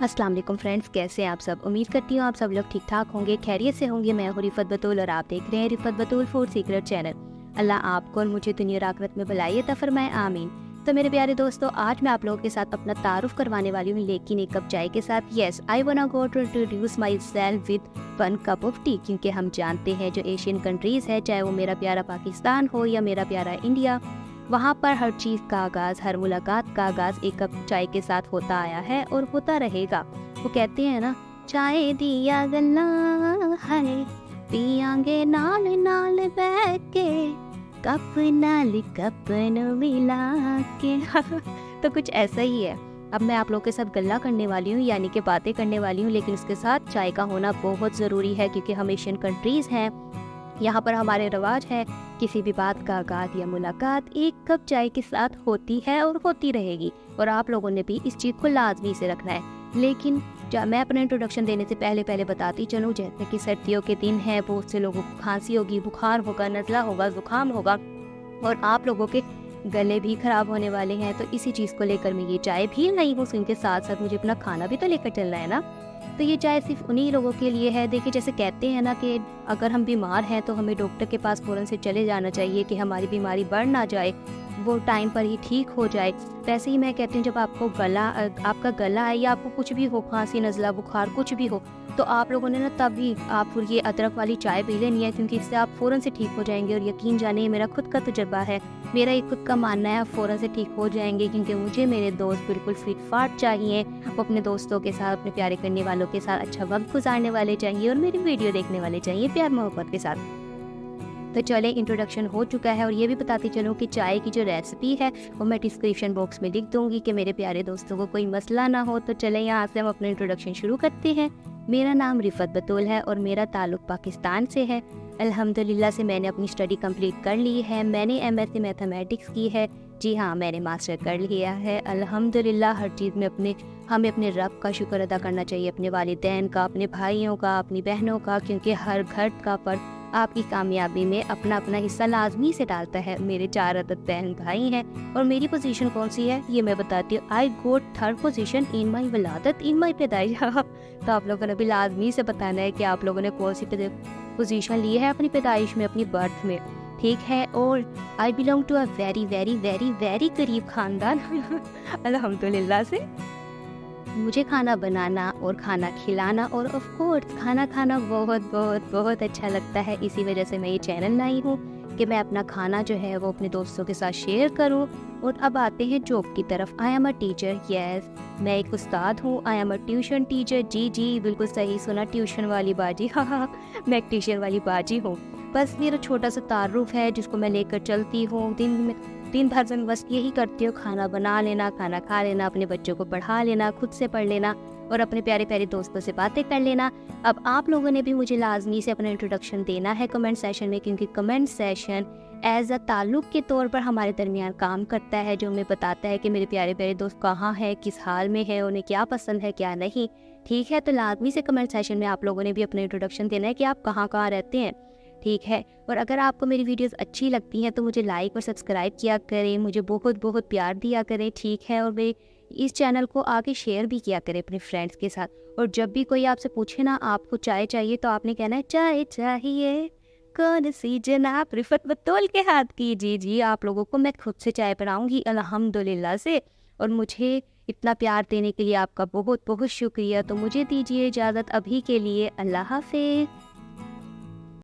अस्सलाम वालेकुम फ्रेंड्स, कैसे हैं आप सब। उम्मीद करती हूँ आप सब लोग ठीक ठाक होंगे, खैरियत से होंगे। मैं हूँ रिफत बतूल और आप देख रहे हैं रिफत बतूल फूड सीक्रेट चैनल। अल्लाह आपको और मुझे दुनिया और आखिरत में भलाई अता फरमाए, आमीन। तो मेरे प्यारे दोस्तों, आज मैं आप लोगों के साथ अपना तारुफ करवाने वाली हूँ, लेकिन एक कप चाय के साथ। Yes, I want go to introduce my self with 1 cup of tea, क्योंकि हम जानते हैं जो एशियन कंट्रीज़ है, चाहे वो मेरा प्यारा पाकिस्तान हो या मेरा प्यारा इंडिया, वहाँ पर हर चीज़ का आगाज़, हर मुलाकात का आगाज़ एक कप चाय के साथ होता आया है और होता रहेगा। वो कहते हैं ना, चाय दिया गल्ला है पियांगे नाल नाल बैठ के, कप नाल कप नु मिला के। तो कुछ ऐसा ही है। अब मैं आप लोगों के साथ गल्ला करने वाली हूँ, यानी कि बातें करने वाली हूँ, लेकिन इसके साथ चाय का होना बहुत ज़रूरी है, क्योंकि हम एशियन कंट्रीज़ हैं। यहाँ पर हमारे रवाज है, किसी भी बात का आगाज़ या मुलाकात एक कप चाय के साथ होती है और होती रहेगी, और आप लोगों ने भी इस चीज़ को लाजमी से रखना है। लेकिन मैं अपना इंट्रोडक्शन देने से पहले बताती चलूँ, जैसे कि सर्दियों के दिन हैं, बहुत से लोगों को खांसी होगी, बुखार होगा, नज़ला होगा, ज़ुकाम होगा, और आप लोगों के गले भी ख़राब होने वाले हैं। तो इसी चीज़ को लेकर मैं ये चाय भी लाई हूँ, इनके साथ साथ मुझे अपना खाना भी तो लेकर चलना है ना। तो ये चाय सिर्फ उन्हीं लोगों के लिए है। देखिए, जैसे कहते हैं ना कि अगर हम बीमार हैं तो हमें डॉक्टर के पास फ़ौरन से चले जाना चाहिए कि हमारी बीमारी बढ़ ना जाए, वो टाइम पर ही ठीक हो जाए। वैसे ही मैं कहती हूँ, जब आपका गला है या आपको कुछ भी हो, खांसी, नज़ला, बुखार कुछ भी हो, तो आप लोगों ने ना तभी आप ये अदरक वाली चाय पी लेनी है, क्योंकि इससे आप फ़ौरन से ठीक हो जाएंगे। और यकीन जानिए, मेरा खुद का तजुर्बा है, मेरा एक खुद का मानना है, आप फ़ौरन से ठीक हो जाएंगे। क्योंकि मुझे मेरे दोस्त बिल्कुल फिट फाट चाहिए, वो अपने दोस्तों के साथ, अपने प्यारे करने वालों के साथ अच्छा वक्त गुजारने वाले चाहिए, और मेरी वीडियो देखने वाले चाहिए प्यार मोहब्बत के साथ। तो चले, इंट्रोडक्शन हो चुका है, और ये भी बताती चलूँ कि चाय की जो रेसिपी है वो मैं डिस्क्रिप्शन बॉक्स में लिख दूँगी, कि मेरे प्यारे दोस्तों को कोई मसला ना हो। तो चले, यहाँ से हम अपना इंट्रोडक्शन शुरू करते हैं। मेरा नाम रिफत बतूल है और मेरा ताल्लुक़ पाकिस्तान से है। अल्हम्दुलिल्लाह से मैंने अपनी स्टडी कंप्लीट कर ली है। मैंने एमएससी मैथमेटिक्स की है। जी हाँ, मैंने मास्टर कर लिया है। अल्हम्दुलिल्लाह हर चीज़ में हमें अपने रब का शुक्र अदा करना चाहिए, अपने वालिदैन का, अपने भाइयों का, अपनी बहनों का, क्योंकि हर घर का फर्द आपकी कामयाबी में अपना अपना हिस्सा लाजमी से डालता है। मेरे 4 अदद बहन भाई हैं, और मेरी पोजीशन कौन सी है ये मैं बताती हूँ। आई गोट 3rd पोजीशन इन माई वलादत, इन माई पैदाइश। तो आप लोगों ने भी लाजमी से बताना है कि आप लोगों ने कौन सी पोजीशन ली है अपनी पैदाइश में, अपनी बर्थ में, ठीक है। और I belong to a very very very very गरीब ख़ानदान। अल्हम्दुलिल्लाह से मुझे खाना बनाना और खाना खिलाना और ऑफ कोर्स खाना खाना बहुत बहुत बहुत अच्छा लगता है। इसी वजह से मैं ये चैनल लाई हूँ कि मैं अपना खाना जो है वो अपने दोस्तों के साथ शेयर करूँ। और अब आते हैं जॉब की तरफ। I am a teacher, yes, मैं एक उस्ताद हूँ। I am a tuition teacher, जी जी बिल्कुल सही सुना, ट्यूशन वाली बाजी। हाँ, मैं एक ट्यूशन वाली बाजी हूँ। बस मेरा छोटा सा तारुफ है जिसको मैं लेकर चलती हूँ। दिन भर मैं बस यही करती हूँ, खाना बना लेना, खाना खा लेना, अपने बच्चों को पढ़ा लेना, खुद से पढ़ लेना, और अपने प्यारे प्यारे दोस्तों से बातें कर लेना। अब आप लोगों ने भी मुझे लाजमी से अपना इंट्रोडक्शन देना है कमेंट सेशन में, क्योंकि कमेंट सेशन एज अ ताल्लुक़ के तौर पर हमारे दरमियान काम करता है, जो हमें बताता है कि मेरे प्यारे प्यारे दोस्त कहाँ हैं, किस हाल में है, उन्हें क्या पसंद है, क्या नहीं, ठीक है। तो लाजमी से कमेंट सेशन में आप लोगों ने भी अपना इंट्रोडक्शन देना है कि आप कहाँ कहाँ रहते हैं, ठीक है। और अगर आपको मेरी वीडियोस अच्छी लगती हैं तो मुझे लाइक और सब्सक्राइब किया करें, मुझे बहुत बहुत प्यार दिया करें, ठीक है। और वे इस चैनल को आगे शेयर भी किया करें अपने फ्रेंड्स के साथ। और जब भी कोई आपसे पूछे ना आपको चाय चाहिए, तो आपने कहना है चाय चाहिए कौन सी जनाब रिफत बतूल के हाथ की। जी जी, आप लोगों को मैं खुद से चाय बनाऊंगी अल्हम्दुलिल्लाह से। और मुझे इतना प्यार देने के लिए आपका बहुत बहुत शुक्रिया। तो मुझे दीजिए इजाज़त अभी के लिए, अल्लाह हाफिज़।